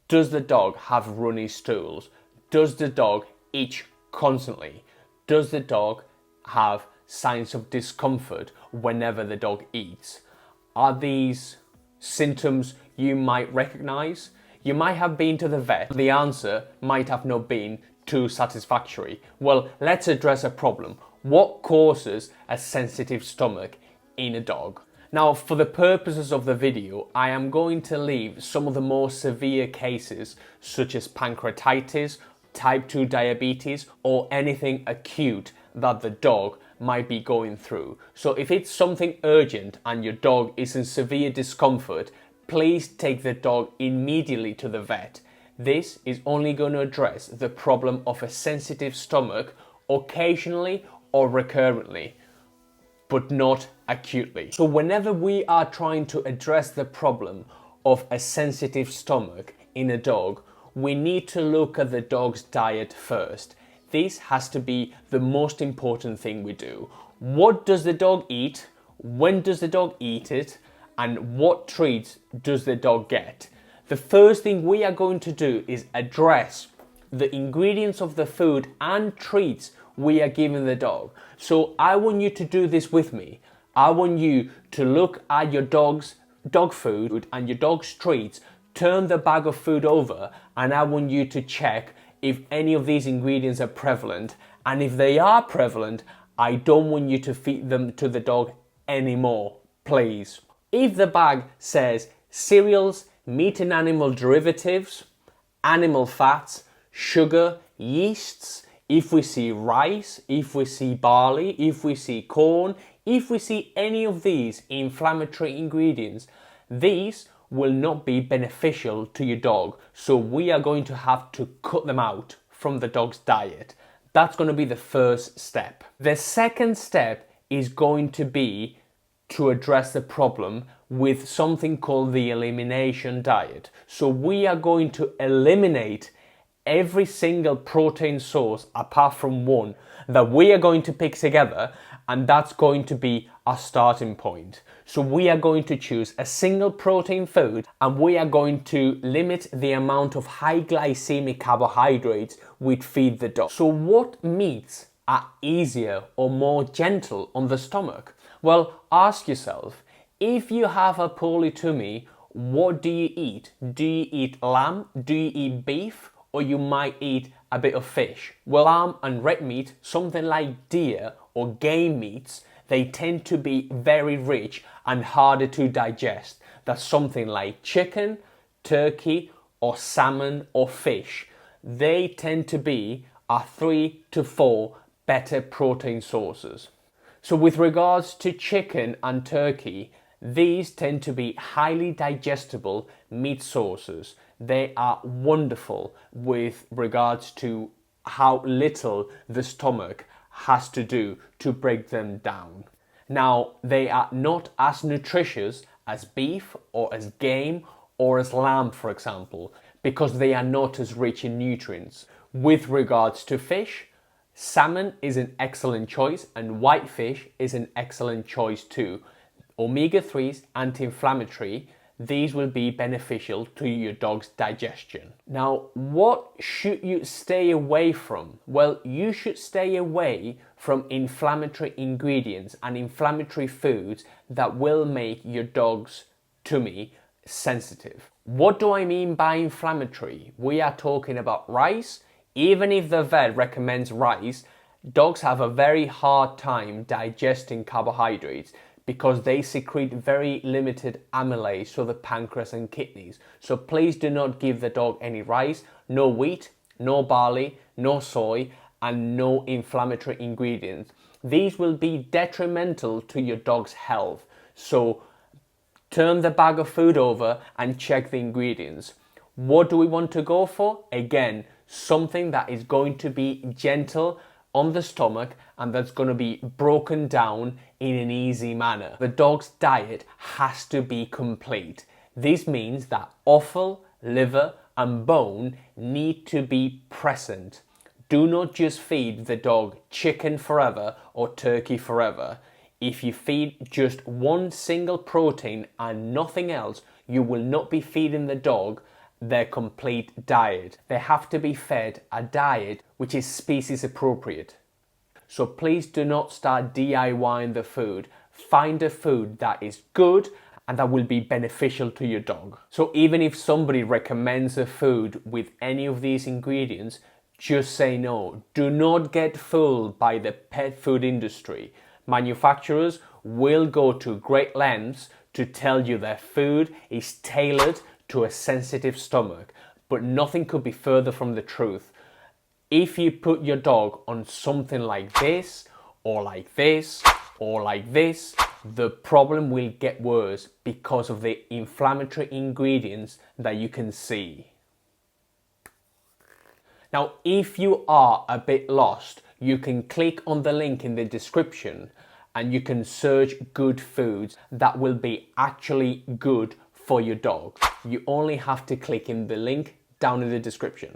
Does the dog have runny stools? Does the dog itch constantly? Does the dog have signs of discomfort whenever the dog eats? Are these symptoms you might recognize? You might have been to the vet. The answer might have not been too satisfactory. Well, let's address a problem. What causes a sensitive stomach in a dog? Now, for the purposes of the video, I am going to leave some of the more severe cases, such as pancreatitis, type 2 diabetes, or anything acute that the dog might be going through. So if it's something urgent and your dog is in severe discomfort, please take the dog immediately to the vet. This is only going to address the problem of a sensitive stomach occasionally or recurrently, but not acutely. So whenever we are trying to address the problem of a sensitive stomach in a dog, we need to look at the dog's diet first. This has to be the most important thing we do. What does the dog eat? When does the dog eat it? And what treats does the dog get? The first thing we are going to do is address the ingredients of the food and treats we are giving the dog. So I want you to do this with me. I want you to look at your dog's dog food and your dog's treats, turn the bag of food over, and I want you to check if any of these ingredients are prevalent. And if they are prevalent, I don't want you to feed them to the dog anymore, please. If the bag says cereals, meat and animal derivatives, animal fats, sugar, yeasts, if we see rice, if we see barley, if we see corn, if we see any of these inflammatory ingredients, these will not be beneficial to your dog. So we are going to have to cut them out from the dog's diet. That's going to be the first step. The second step is going to be to address the problem with something called the elimination diet. So we are going to eliminate every single protein source apart from one that we are going to pick together, and that's going to be our starting point. So we are going to choose a single protein food and we are going to limit the amount of high glycemic carbohydrates we feed the dog. So what meats are easier or more gentle on the stomach? Well, ask yourself, if you have a poorly tummy, what do you eat? Do you eat lamb? Do you eat beef? Or you might eat a bit of fish. Well, lamb and red meat, something like deer or game meats, they tend to be very rich and harder to digest than something like chicken, turkey, or salmon or fish. They tend to be our 3 to 4 better protein sources. So with regards to chicken and turkey, these tend to be highly digestible meat sources. They are wonderful with regards to how little the stomach has to do to break them down. Now, they are not as nutritious as beef or as game or as lamb, for example, because they are not as rich in nutrients. With regards to fish, salmon is an excellent choice and whitefish is an excellent choice too. Omega-3s, anti-inflammatory, these will be beneficial to your dog's digestion. Now, what should you stay away from? Well, you should stay away from inflammatory ingredients and inflammatory foods that will make your dog's tummy sensitive. What do I mean by inflammatory? We are talking about rice. Even if the vet recommends rice, dogs have a very hard time digesting carbohydrates because they secrete very limited amylase to the pancreas and kidneys. So please do not give the dog any rice, no wheat, no barley, no soy, and no inflammatory ingredients. These will be detrimental to your dog's health. So turn the bag of food over and check the ingredients. What do we want to go for? Again, something that is going to be gentle on the stomach and that's going to be broken down in an easy manner. The dog's diet has to be complete. This means that offal, liver and bone need to be present. Do not just feed the dog chicken forever or turkey forever. If you feed just one single protein and nothing else, you will not be feeding the dog their complete diet. They have to be fed a diet which is species appropriate. So please do not start DIYing the food. Find a food that is good and that will be beneficial to your dog. So even if somebody recommends a food with any of these ingredients, just say no. Do not get fooled by the pet food industry. Manufacturers will go to great lengths to tell you their food is tailored to a sensitive stomach, but nothing could be further from the truth. If you put your dog on something like this, or like this, or like this, the problem will get worse because of the inflammatory ingredients that you can see. Now, if you are a bit lost, you can click on the link in the description and you can search good foods that will be actually good for your dog. You only have to click in the link down in the description.